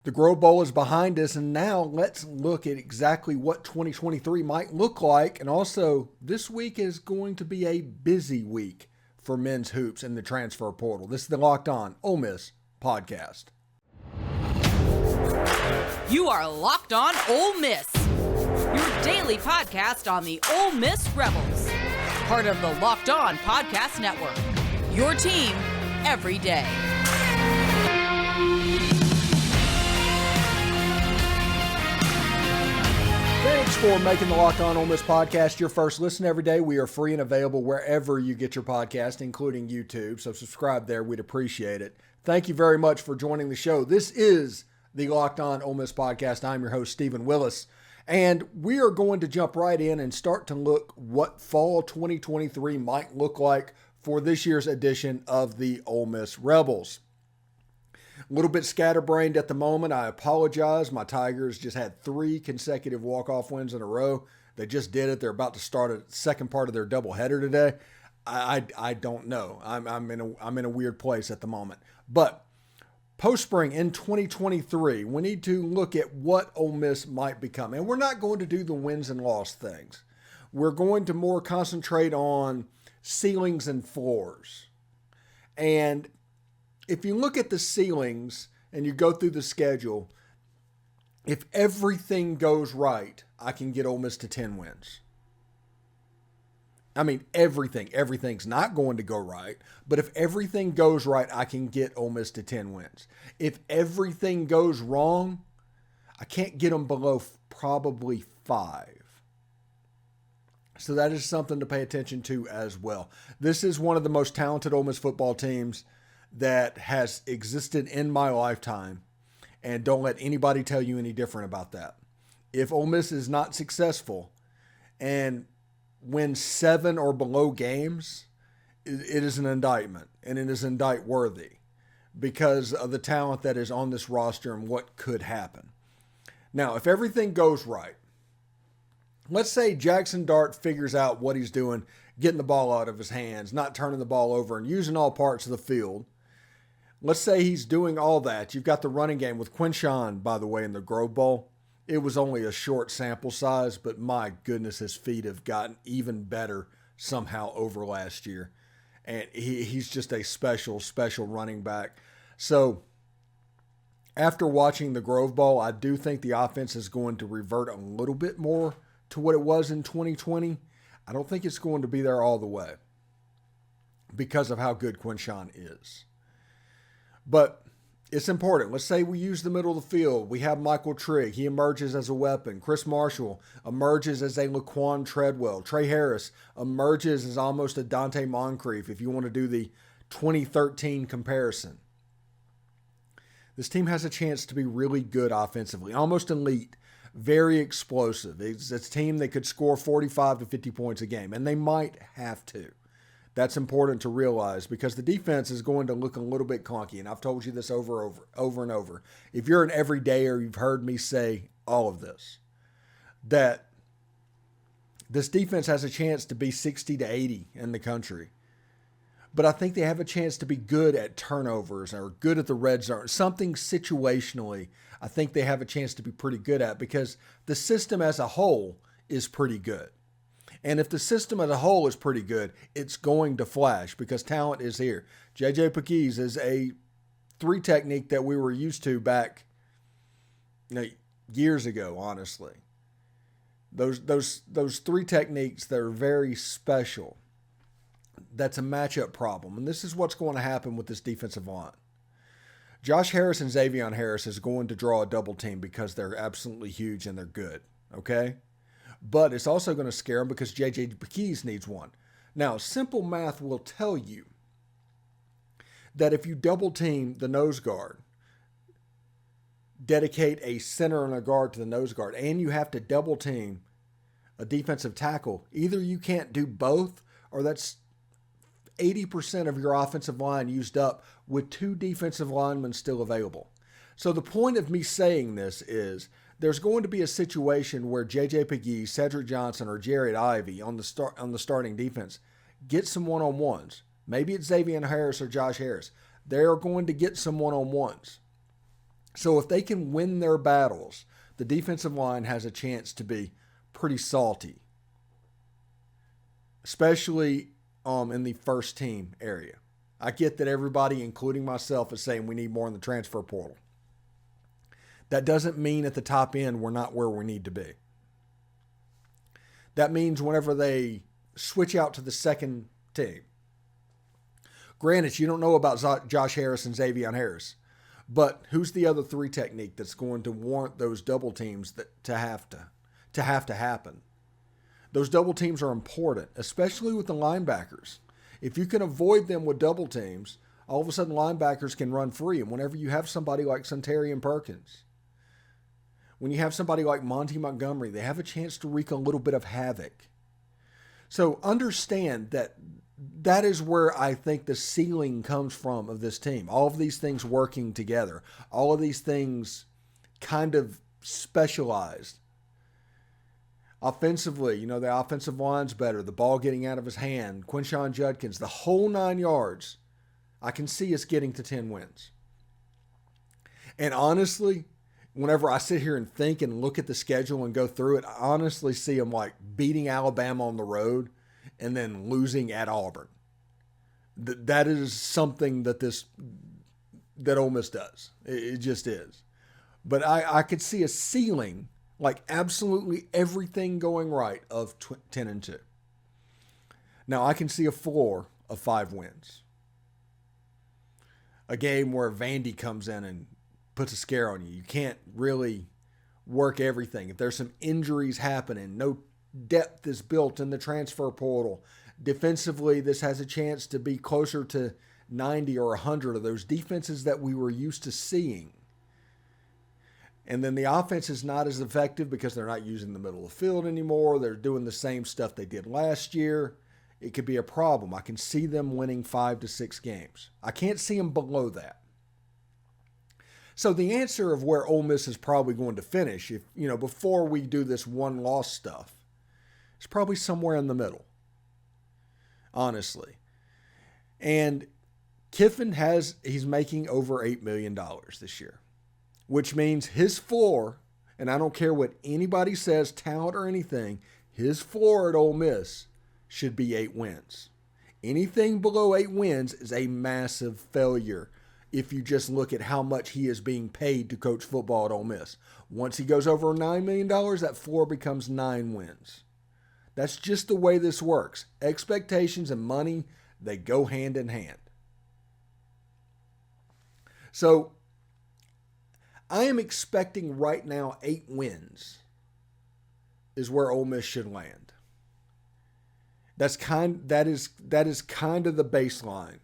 The Grove Bowl is behind us, and now let's look at exactly what 2023 might look like. And also, this week is going to be a busy week for men's hoops in the transfer portal. This is the Locked On Ole Miss podcast. You are Locked On Ole Miss, your daily podcast on the Ole Miss Rebels, part of the Locked On Podcast Network, your team every day. Thanks for making the Locked On Ole Miss podcast your first listen every day. We are free and available wherever you get your podcast, including YouTube. So subscribe there. We'd appreciate it. Thank you very much for joining the show. This is the Locked On Ole Miss podcast. I'm your host, Stephen Willis, and we are going to jump right in and start to look what fall 2023 might look like for this year's edition of the Ole Miss Rebels. A little bit scatterbrained at the moment. I apologize. My Tigers just had 3 consecutive walk-off wins in a row. They just did it. They're about to start a second part of their doubleheader today. I don't know. I'm in a weird place at the moment. But post-spring in 2023, we need to look at what Ole Miss might become. And we're not going to do the wins and loss things. We're going to more concentrate on ceilings and floors. And if you look at the ceilings and you go through the schedule, if everything goes right, I can get Ole Miss to 10 wins. I mean, everything's not going to go right, but if everything goes right, I can get Ole Miss to 10 wins. If everything goes wrong, I can't get them below probably 5. So that is something to pay attention to as well. This is one of the most talented Ole Miss football teams that has existed in my lifetime, and don't let anybody tell you any different about that. If Ole Miss is not successful and wins 7 or below games, it is an indictment, and it is indict worthy because of the talent that is on this roster and what could happen. Now, if everything goes right, let's say Jaxson Dart figures out what he's doing, getting the ball out of his hands, not turning the ball over, and using all parts of the field. Let's say he's doing all that. You've got the running game with Quinshon, by the way, in the Grove Bowl. It was only a short sample size, but my goodness, his feet have gotten even better somehow over last year. And he's just a special running back. So after watching the Grove Bowl, I do think the offense is going to revert a little bit more to what it was in 2020. I don't think it's going to be there all the way because of how good Quinshon is. But it's important. Let's say we use the middle of the field. We have Michael Trigg. He emerges as a weapon. Chris Marshall emerges as a Laquan Treadwell. Trey Harris emerges as almost a Dante Moncrief, if you want to do the 2013 comparison. This team has a chance to be really good offensively, almost elite, very explosive. It's a team that could score 45 to 50 points a game, and they might have to. That's important to realize because the defense is going to look a little bit clunky, and I've told you this over and over. If you're an everydayer, you've heard me say all of this, that this defense has a chance to be 60 to 80 in the country. But I think they have a chance to be good at turnovers or good at the red zone, something situationally I think they have a chance to be pretty good at because the system as a whole is pretty good. And if the system as a whole is pretty good, it's going to flash because talent is here. J.J. Pegues is a 3 technique that we were used to back years ago, honestly. Those 3 techniques that are very special. That's a matchup problem. And this is what's going to happen with this defensive line. Josh Harris and Xavier Harris is going to draw a double team because they're absolutely huge and they're good. Okay? But it's also going to scare them because J.J. Pegues needs one. Now, simple math will tell you that if you double team the nose guard, dedicate a center and a guard to the nose guard, and you have to double team a defensive tackle, either you can't do both or that's 80% of your offensive line used up with 2 defensive linemen still available. So the point of me saying this is there's going to be a situation where J.J. Pegues, Cedric Johnson, or Jared Ivey on the starting defense get some one-on-ones. Maybe it's Xavier Harris or Josh Harris. They're going to get some one-on-ones. So if they can win their battles, the defensive line has a chance to be pretty salty, especially in the first team area. I get that everybody, including myself, is saying we need more in the transfer portal. That doesn't mean at the top end we're not where we need to be. That means whenever they switch out to the second team. Granted, you don't know about Josh Harris and Xavier Harris, but who's the other three technique that's going to warrant those double teams to have to happen? Those double teams are important, especially with the linebackers. If you can avoid them with double teams, all of a sudden linebackers can run free. And whenever you have somebody like Suntarine Perkins, when you have somebody like Monty Montgomery, they have a chance to wreak a little bit of havoc. So understand that is where I think the ceiling comes from of this team. All of these things working together. All of these things kind of specialized. Offensively, the offensive line's better. The ball getting out of his hand. Quinshon Judkins, the whole 9 yards. I can see us getting to 10 wins. And honestly, whenever I sit here and think and look at the schedule and go through it, I honestly see them like beating Alabama on the road and then losing at Auburn. That is something that Ole Miss does. It just is. But I could see a ceiling, like absolutely everything going right, of 10-2. Now I can see a floor of 5 wins. A game where Vandy comes in and puts a scare on you. You can't really work everything. If there's some injuries happening, no depth is built in the transfer portal. Defensively, this has a chance to be closer to 90 or 100 of those defenses that we were used to seeing. And then the offense is not as effective because they're not using the middle of the field anymore. They're doing the same stuff they did last year. It could be a problem. I can see them winning 5 to 6 games. I can't see them below that. So the answer of where Ole Miss is probably going to finish, before we do this one-loss stuff, is probably somewhere in the middle, honestly. And Kiffin he's making over $8 million this year, which means his floor, and I don't care what anybody says, talent or anything, his floor at Ole Miss should be 8 wins. Anything below 8 wins is a massive failure if you just look at how much he is being paid to coach football at Ole Miss. Once he goes over $9 million, that floor becomes 9 wins. That's just the way this works. Expectations and money, they go hand in hand. So I am expecting right now 8 wins is where Ole Miss should land. That is kind of the baseline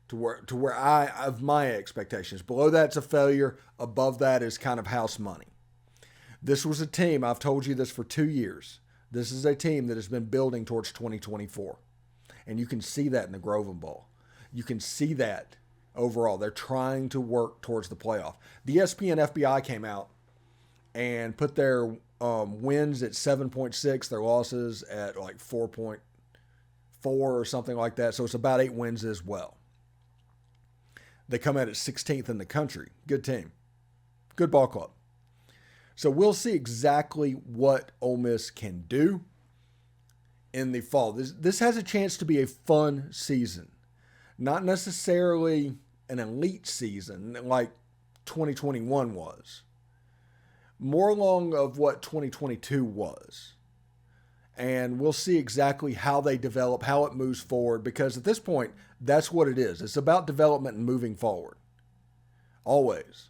to where I have my expectations. Below that's a failure. Above that is kind of house money. This was a team, I've told you this for 2 years. This is a team that has been building towards 2024. And you can see that in the Groveland Bowl. You can see that overall. They're trying to work towards the playoff. The ESPN FBI came out and put their wins at 7.6, their losses at like 4.4 or something like that. So it's about 8 wins as well. They come out at 16th in the country. Good team. Good ball club. So we'll see exactly what Ole Miss can do in the fall. This has a chance to be a fun season. Not necessarily an elite season like 2021 was. More along of what 2022 was. And we'll see exactly how they develop, how it moves forward, because at this point, that's what it is. It's about development and moving forward. Always.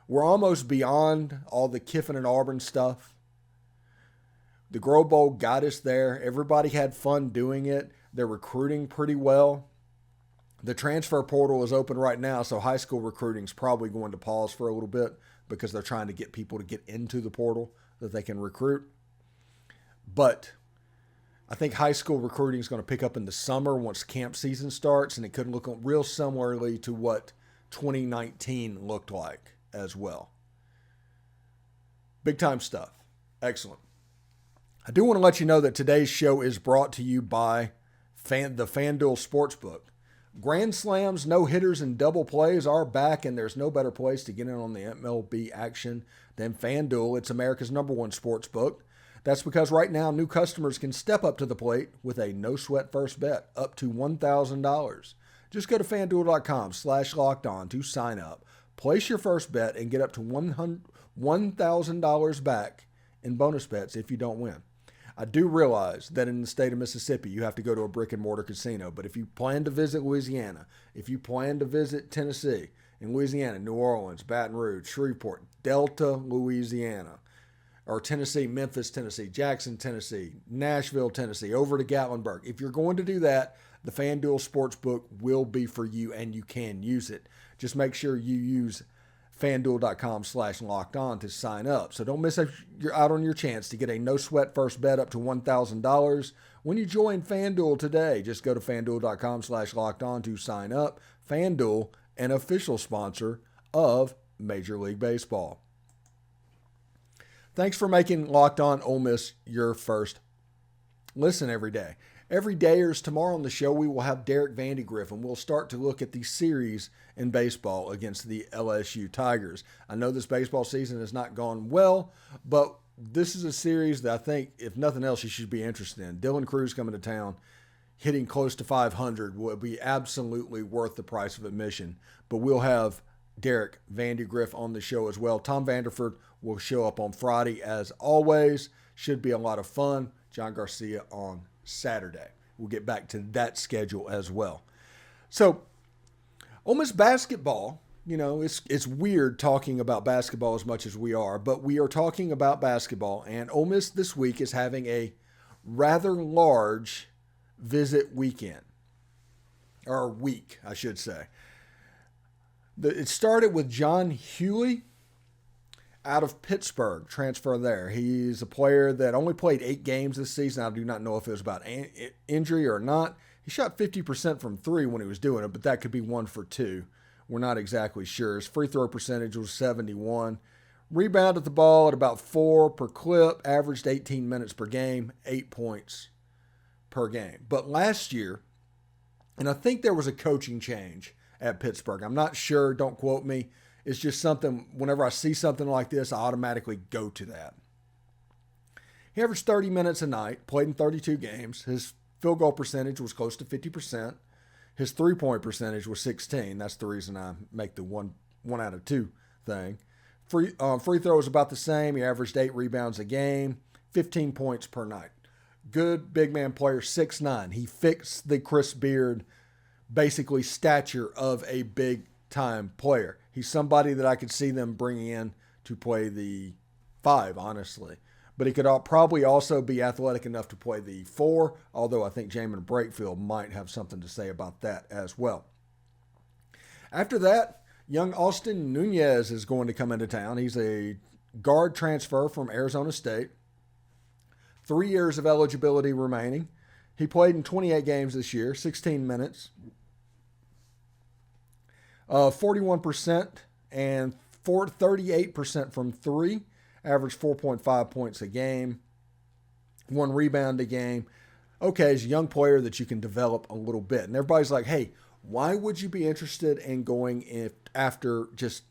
We're almost beyond all the Kiffin and Auburn stuff. The Grove Bowl got us there. Everybody had fun doing it. They're recruiting pretty well. The transfer portal is open right now, so high school recruiting is probably going to pause for a little bit because they're trying to get people to get into the portal that they can recruit. But I think high school recruiting is going to pick up in the summer once camp season starts, and it could look real similarly to what 2019 looked like as well. Big time stuff. Excellent. I do want to let you know that today's show is brought to you by the FanDuel Sportsbook. Grand slams, no-hitters, and double plays are back, and there's no better place to get in on the MLB action than FanDuel. It's America's #1 sports book. That's because right now, new customers can step up to the plate with a no-sweat first bet up to $1,000. Just go to FanDuel.com/lockedon to sign up. Place your first bet and get up to $1,000 back in bonus bets if you don't win. I do realize that in the state of Mississippi, you have to go to a brick-and-mortar casino. But if you plan to visit Louisiana, if you plan to visit Tennessee, in Louisiana, New Orleans, Baton Rouge, Shreveport, Delta, Louisiana, or Tennessee, Memphis, Tennessee, Jackson, Tennessee, Nashville, Tennessee, over to Gatlinburg. If you're going to do that, the FanDuel Sportsbook will be for you, and you can use it. Just make sure you use FanDuel.com/lockedon to sign up. So don't miss out on your chance to get a no-sweat first bet up to $1,000 when you join FanDuel today. Just go to FanDuel.com/lockedon to sign up. FanDuel, an official sponsor of Major League Baseball. Thanks for making Locked On Ole Miss your first listen every day. Every day or tomorrow on the show, we will have Derek Vandegrift, and we'll start to look at the series in baseball against the LSU Tigers. I know this baseball season has not gone well, but this is a series that I think, if nothing else, you should be interested in. Dylan Cruz coming to town, hitting close to 500 will be absolutely worth the price of admission. But we'll have Derek Vandegrift on the show as well. Tom Vanderford will show up on Friday as always. Should be a lot of fun. John Garcia on Saturday. We'll get back to that schedule as well. So, Ole Miss basketball, it's weird talking about basketball as much as we are, but we are talking about basketball, and Ole Miss this week is having a rather large visit weekend, or week, I should say. It started with John Hughley out of Pittsburgh, transfer there. He's a player that only played 8 games this season. I do not know if it was about injury or not. He shot 50% from 3 when he was doing it, but that could be 1 for 2. We're not exactly sure. His free throw percentage was 71. Rebounded the ball at about 4 per clip, averaged 18 minutes per game, 8 points per game. But last year, and I think there was a coaching change at Pittsburgh. I'm not sure. Don't quote me. It's just something, whenever I see something like this, I automatically go to that. He averaged 30 minutes a night, played in 32 games. His field goal percentage was close to 50%. His three-point percentage was 16. That's the reason I make the one out of 2 thing. Free throw was about the same. He averaged 8 rebounds a game, 15 points per night. Good big man player, 6'9". He fixed the Chris Beard, basically stature of a big-time player. He's somebody that I could see them bringing in to play the 5, honestly. But he could probably also be athletic enough to play the 4, although I think Jamin Brakefield might have something to say about that as well. After that, young Austin Nunez is going to come into town. He's a guard transfer from Arizona State. 3 years of eligibility remaining. He played in 28 games this year, 16 minutes. 41% and 38% from 3, averaged 4.5 points a game, 1 rebound a game. Okay, he's a young player that you can develop a little bit. And everybody's like, hey, why would you be interested in going after just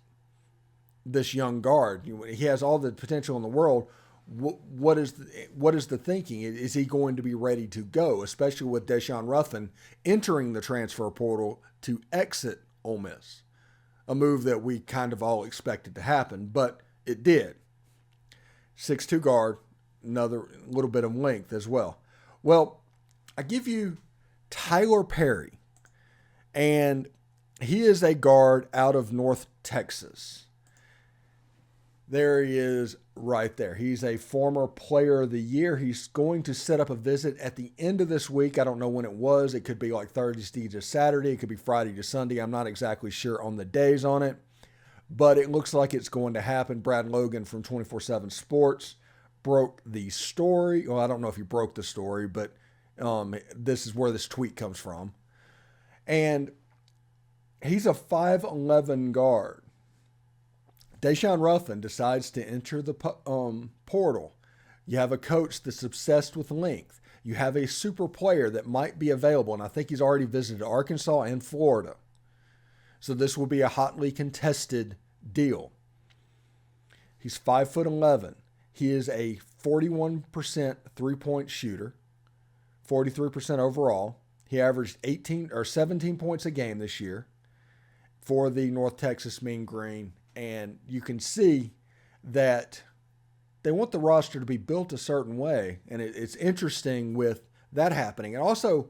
this young guard? He has all the potential in the world. What is the thinking? Is he going to be ready to go, especially with Deshaun Ruffin entering the transfer portal to exit Ole Miss, a move that we kind of all expected to happen, but it did. 6'2" guard, another little bit of length as well. Well, I give you Tylor Perry, and he is a guard out of North Texas. There he is right there. He's a former player of the year. He's going to set up a visit at the end of this week. I don't know when it was. It could be like Thursday to Saturday. It could be Friday to Sunday. I'm not exactly sure on the days on it, but it looks like it's going to happen. Brad Logan from 24/7 Sports broke the story. Well, I don't know if he broke the story, but this is where this tweet comes from. And he's a 5'11" guard. Deshaun Ruffin decides to enter the portal. You have a coach that's obsessed with length. You have a super player that might be available, and I think he's already visited Arkansas and Florida. So this will be a hotly contested deal. He's 5'11". He is a 41% three-point shooter, 43% overall. He averaged 17 points a game this year for the North Texas Mean Green. And you can see that they want the roster to be built a certain way. And it's interesting with that happening. And also,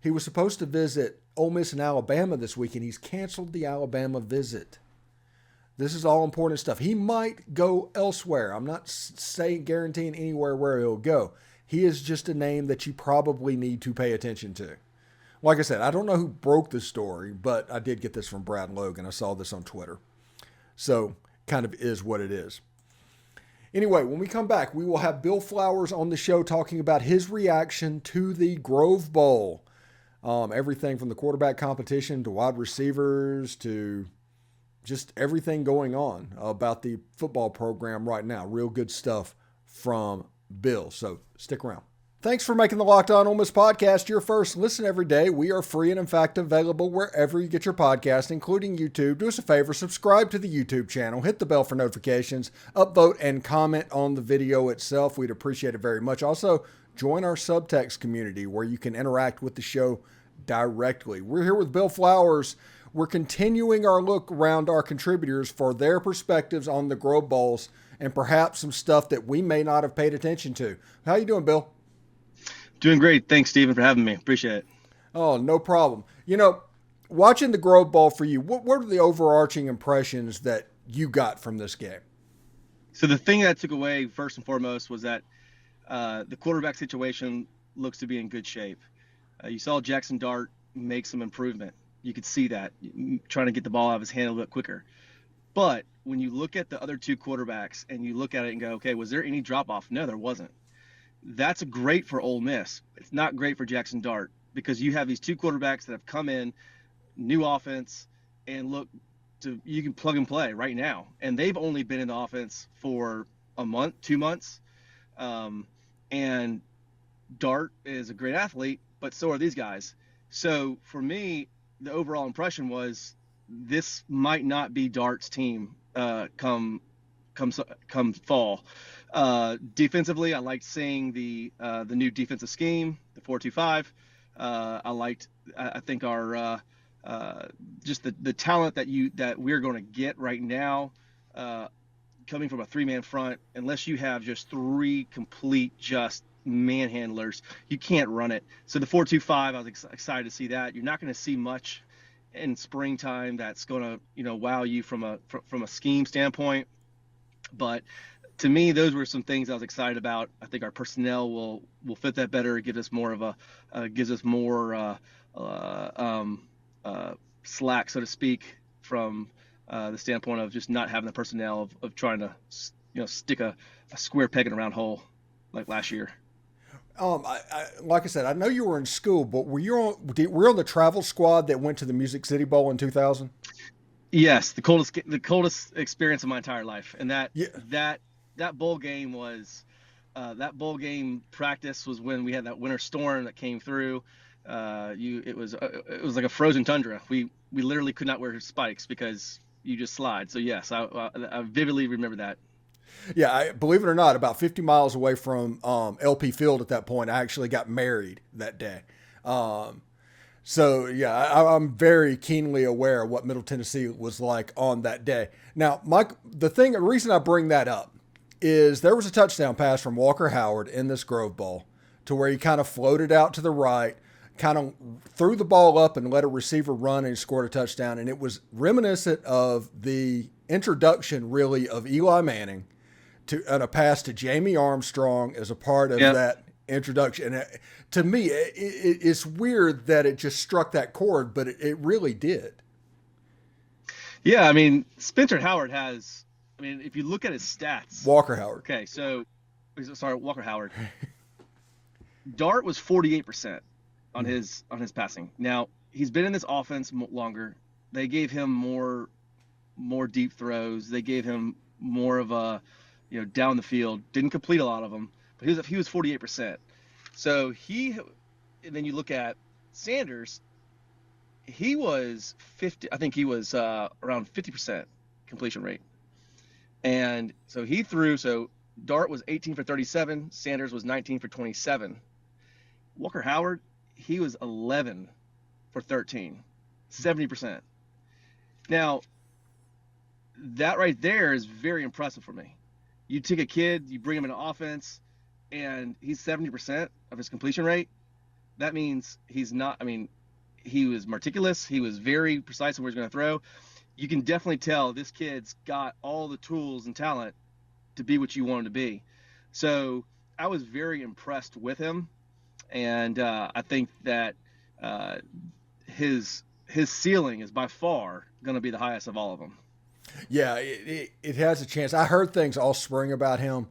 he was supposed to visit Ole Miss and Alabama this week, and he's canceled the Alabama visit. This is all important stuff. He might go elsewhere. I'm not guaranteeing anywhere where he'll go. He is just a name that you probably need to pay attention to. Like I said, I don't know who broke the story, but I did get this from Brad Logan. I saw this on Twitter. So, kind of is what it is. Anyway, when we come back, we will have Bill Flowers on the show talking about his reaction to the Grove Bowl. Everything from the quarterback competition to wide receivers to just everything going on about the football program right now. Real good stuff from Bill. So stick around. Thanks for making the Locked On Ole Miss podcast your first listen every day. We are free and, in fact, available wherever you get your podcast, including YouTube. Do us a favor, subscribe to the YouTube channel, hit the bell for notifications, upvote, and comment on the video itself. We'd appreciate it very much. Also, join our subtext community where you can interact with the show directly. We're here with Bill Flowers. We're continuing our look around our contributors for their perspectives on the Grove Bowls and perhaps some stuff that we may not have paid attention to. How you doing, Bill? Doing great. Thanks, Stephen, for having me. Appreciate it. Oh, no problem. You know, watching the Grove Bowl for you, what are the overarching impressions that you got from this game? So the thing that I took away first and foremost was that the quarterback situation looks to be in good shape. You saw Jaxson Dart make some improvement. You could see that, trying to get the ball out of his hand a little bit quicker. But when you look at the other two quarterbacks and you look at it and go, okay, was there any drop-off? No, there wasn't. That's great for Ole Miss. It's not great for Jaxson Dart because you have these two quarterbacks that have come in, new offense, and you can plug and play right now. And they've only been in the offense for a month, 2 months. And Dart is a great athlete, but so are these guys. So for me, the overall impression was this might not be Dart's team come fall. Defensively, I liked seeing the new defensive scheme, the 4-2-5. I think our just the talent that we're going to get right now, coming from a three-man front. Unless you have just three complete just manhandlers, you can't run it. So the 4-2-5, I was excited to see that. You're not going to see much in springtime that's going to wow you from a scheme standpoint, but to me, those were some things I was excited about. I think our personnel will fit that better. Gives us more slack, so to speak, from the standpoint of just not having the personnel of trying to stick a square peg in a round hole like last year. Like I said, I know you were in school, but were you on the travel squad that went to the Music City Bowl in 2000? Yes, the coldest experience of my entire life, and that bowl game was that bowl game practice was when we had that winter storm that came through. It was like a frozen tundra. We literally could not wear spikes because you just slide. So yes, I vividly remember that. Yeah, believe it or not, about 50 miles away from LP Field at that point, I actually got married that day. So, yeah, I'm very keenly aware of what Middle Tennessee was like on that day. Now, Mike, the reason I bring that up is there was a touchdown pass from Walker Howard in this Grove Bowl to where he kind of floated out to the right, kind of threw the ball up and let a receiver run and scored a touchdown. And it was reminiscent of the introduction, really, of Eli Manning and a pass to Jamie Armstrong as a part of that introduction. And to me, it's weird that it just struck that chord, but it really did. Yeah, I mean, Spencer Howard has, if you look at his stats. Walker Howard. Okay, Walker Howard. Dart was 48% on his passing. Now, he's been in this offense longer. They gave him more deep throws. They gave him more of a, down the field. Didn't complete a lot of them, but he was 48%. So and then you look at Sanders, he was 50, I think he was around 50% completion rate. And so so Dart was 18 for 37, Sanders was 19 for 27. Walker Howard, he was 11 for 13, 70%. Now, that right there is very impressive for me. You take a kid, you bring him into offense, and he's 70% of his completion rate. That means he was meticulous. He was very precise in where he's going to throw. You can definitely tell this kid's got all the tools and talent to be what you want him to be. So I was very impressed with him, and I think that his ceiling is by far going to be the highest of all of them. Yeah, it has a chance. I heard things all spring about him,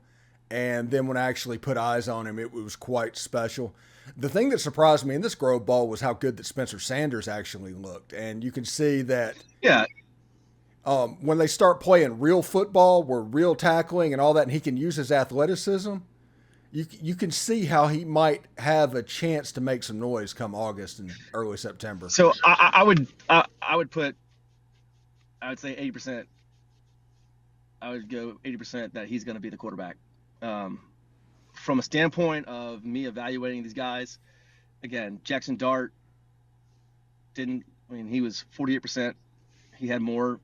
and then when I actually put eyes on him, it was quite special. The thing that surprised me in this Grove Bowl was how good that Spencer Sanders actually looked, and you can see that. Yeah. When they start playing real football, where real tackling and all that, and he can use his athleticism, you can see how he might have a chance to make some noise come August and early September. So I would say 80%. I would go 80% that he's going to be the quarterback. From a standpoint of me evaluating these guys, again, Jaxson Dart he was 48%. He had more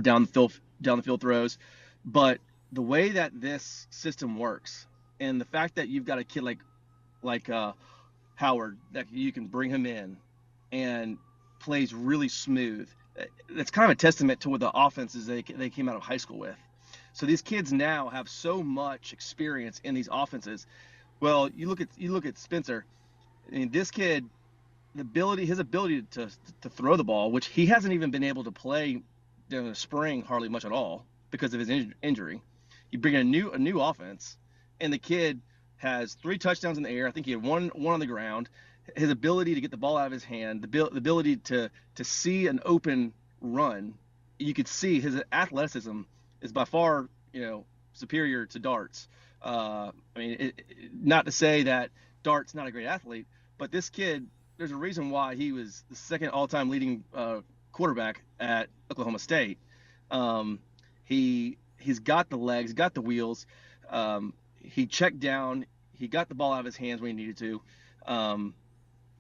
down the field throws, but the way that this system works, and the fact that you've got a kid like Howard, that you can bring him in and plays really smooth. That's kind of a testament to what the offenses they came out of high school with. So these kids now have so much experience in these offenses. Well, you look at Spencer. I mean, this kid, his ability to throw the ball, which he hasn't even been able to play during the spring hardly much at all because of his injury. You bring in a new offense, and the kid has 3 touchdowns in the air. I think he had one on the ground. His ability to get the ball out of his hand, the ability to see an open run, you could see his athleticism is by far, superior to Dart's. Not to say that Dart's not a great athlete, but this kid, there's a reason why he was the second all-time leading quarterback at Oklahoma State. He's got the legs, got the wheels. He checked down. He got the ball out of his hands when he needed to.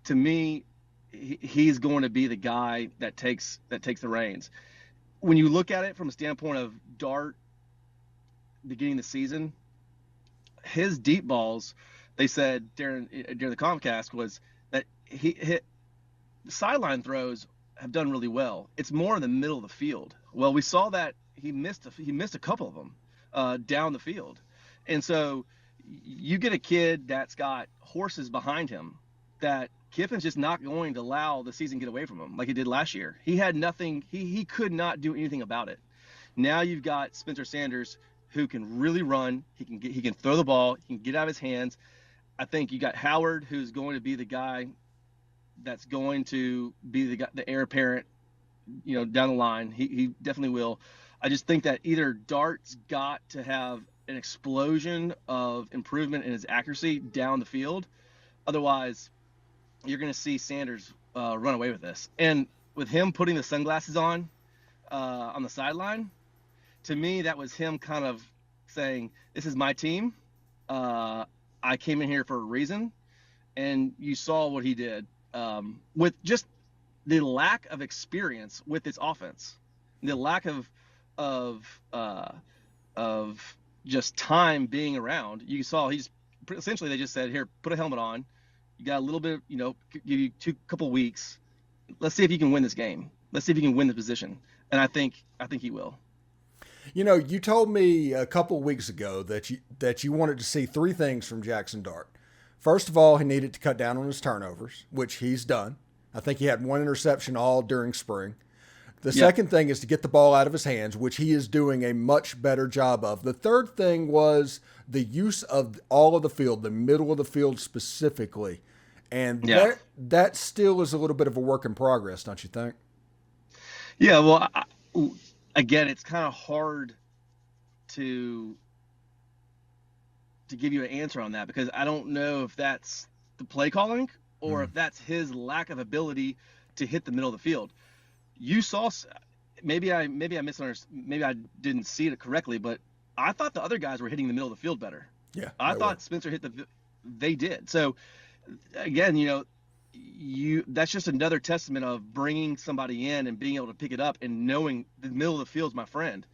To me, he's going to be the guy that takes the reins. When you look at it from a standpoint of Dart beginning the season, his deep balls, they said during the Comcast, was that he hit sideline throws have done really well. It's more in the middle of the field. Well, we saw that he missed a couple of them down the field, and so you get a kid that's got horses behind him that Kiffin's just not going to allow the season get away from him like he did last year. He had nothing. He could not do anything about it. Now you've got Spencer Sanders, who can really run. He can throw the ball. He can get out of his hands. I think you got Howard, who's going to be the guy that's going to be the heir apparent, down the line. He definitely will. I just think that either Dart's got to have an explosion of improvement in his accuracy down the field. Otherwise, you're going to see Sanders run away with this. And with him putting the sunglasses on the sideline, to me, that was him kind of saying, this is my team. I came in here for a reason. And you saw what he did with just the lack of experience with this offense, the lack of just time being around. You saw essentially they just said, here, put a helmet on. You got a little bit, give you couple weeks. Let's see if you can win this game. Let's see if you can win the position. And I think he will. You told me a couple weeks ago that you wanted to see 3 things from Jaxson Dart. First of all, he needed to cut down on his turnovers, which he's done. I think he had 1 interception all during spring. The second thing is to get the ball out of his hands, which he is doing a much better job of. The third thing was the use of all of the field, the middle of the field specifically. And that still is a little bit of a work in progress, don't you think? Yeah, well, again, it's kind of hard to to give you an answer on that, because I don't know if that's the play calling or if that's his lack of ability to hit the middle of the field. You saw, maybe I misunderstood, maybe I didn't see it correctly, but I thought the other guys were hitting the middle of the field better. Yeah, I thought Spencer hit they did. So again, that's just another testament of bringing somebody in and being able to pick it up and knowing the middle of the field is my friend.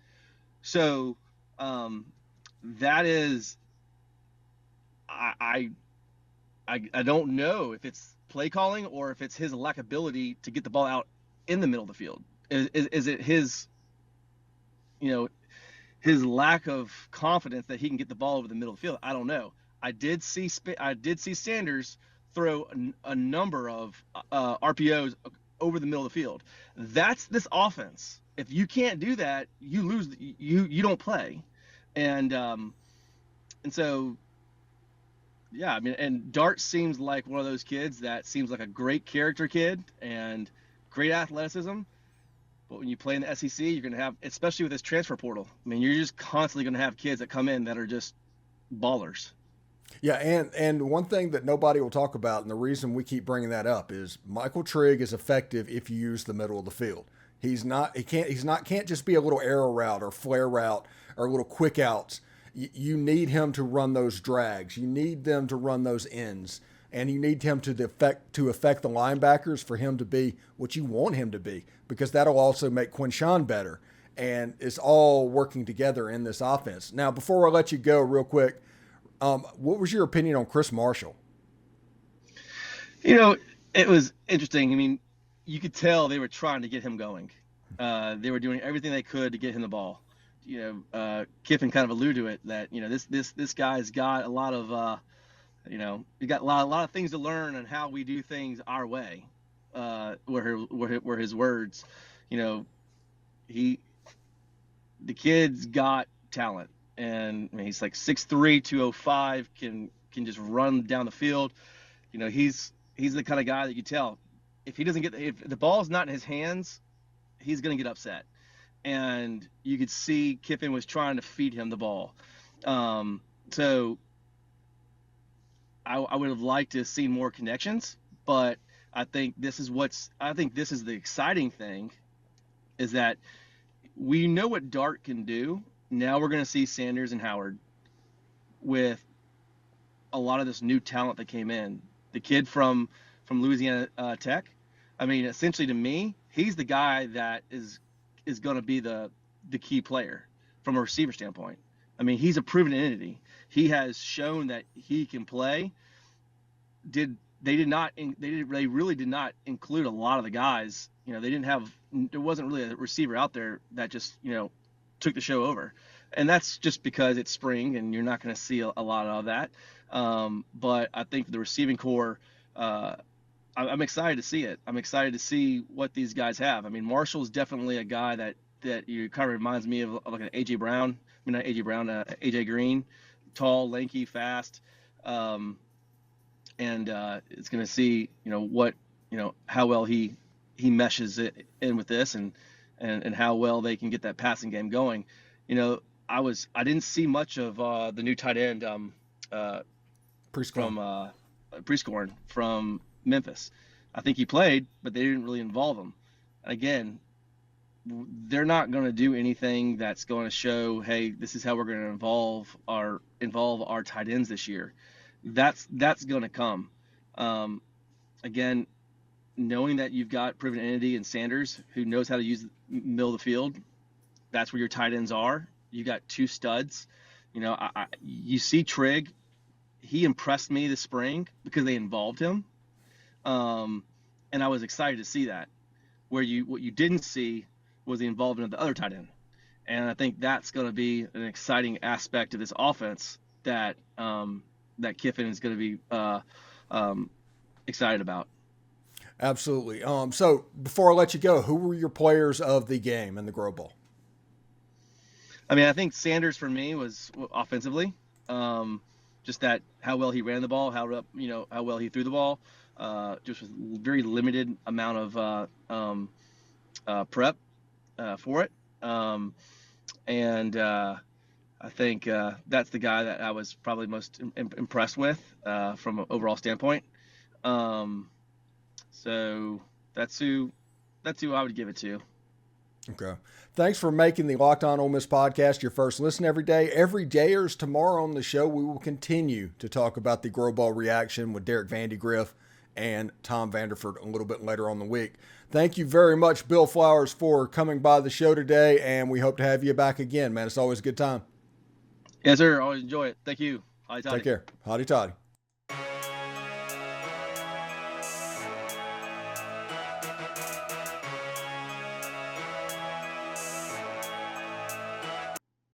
So that is, I don't know if it's play calling or if it's his lack of ability to get the ball out in the middle of the field. Is it his, his lack of confidence that he can get the ball over the middle of the field? I don't know. I did see Sanders throw a number of RPOs over the middle of the field. That's this offense. If you can't do that, you lose. You don't play, and so, yeah. I mean, and Dart seems like one of those kids that seems like a great character kid and great athleticism. But when you play in the SEC, you're going to have, especially with this transfer portal, I mean, you're just constantly going to have kids that come in that are just ballers. Yeah, and one thing that nobody will talk about, and the reason we keep bringing that up, is Michael Trigg is effective if you use the middle of the field. He can't just be a little arrow route or flare route or little quick outs. You need him to run those drags. You need them to run those ends. And you need him to affect the linebackers for him to be what you want him to be, because that'll also make Quinshon better. And it's all working together in this offense. Now, before I let you go real quick, what was your opinion on Chris Marshall? It was interesting. I mean, you could tell they were trying to get him going. They were doing everything they could to get him the ball. Kiffin kind of alluded to it, that this guy's got a lot of he got a lot of things to learn on how we do things our way. Were his words. The kid's got talent, and I mean, he's like 6'3", 205, can just run down the field. He's the kind of guy that you tell, if the ball's not in his hands, he's going to get upset. And you could see Kiffin was trying to feed him the ball. So I would have liked to have seen more connections, but I think this is the exciting thing, is that we know what Dart can do. Now we're going to see Sanders and Howard with a lot of this new talent that came in. The kid from Louisiana Tech, I mean, essentially to me, he's the guy that is going to be the key player from a receiver standpoint. I mean, he's a proven entity. He has shown that he can play. They really did not include a lot of the guys. There wasn't really a receiver out there that just, took the show over. And that's just because it's spring and you're not going to see a lot of that. But I think the receiving core, I'm excited to see it. I'm excited to see what these guys have. I mean, Marshall's definitely a guy that you kind of reminds me of like an AJ Brown. I mean, not AJ Brown, AJ Green, tall, lanky, fast. And it's going to see, how well he meshes it in with this and how well they can get that passing game going. I didn't see much of the new tight end Prescorn from Memphis. I think he played, but they didn't really involve him. Again, they're not going to do anything that's going to show, hey, this is how we're going to involve our tight ends this year. That's going to come. Again, knowing that you've got proven entity in Sanders, who knows how to use the middle of the field, that's where your tight ends are. You got two studs. You see Trigg. He impressed me this spring because they involved him. And I was excited to see that. What you didn't see was the involvement of the other tight end. And I think that's going to be an exciting aspect of this offense that Kiffin is going to be excited about. Absolutely. So before I let you go, who were your players of the game in the Grove Bowl? I mean, I think Sanders for me was offensively, just that how well he ran the ball, how well he threw the ball, just with very limited amount of prep for it. And I I think that's the guy that I was probably most impressed with from an overall standpoint. So that's who I would give it to. Okay. Thanks for making the Locked On Ole Miss podcast your first listen every day. Every Dayers tomorrow on the show, we will continue to talk about the Grow Ball reaction with Derek Vandegrift and Tom Vanderford a little bit later on the week. Thank you very much, Bill Flowers, for coming by the show today, and we hope to have you back again, man. It's always a good time. Yes, sir. Always enjoy it. Thank you. Hotty toddy. Take care. Hotty toddy.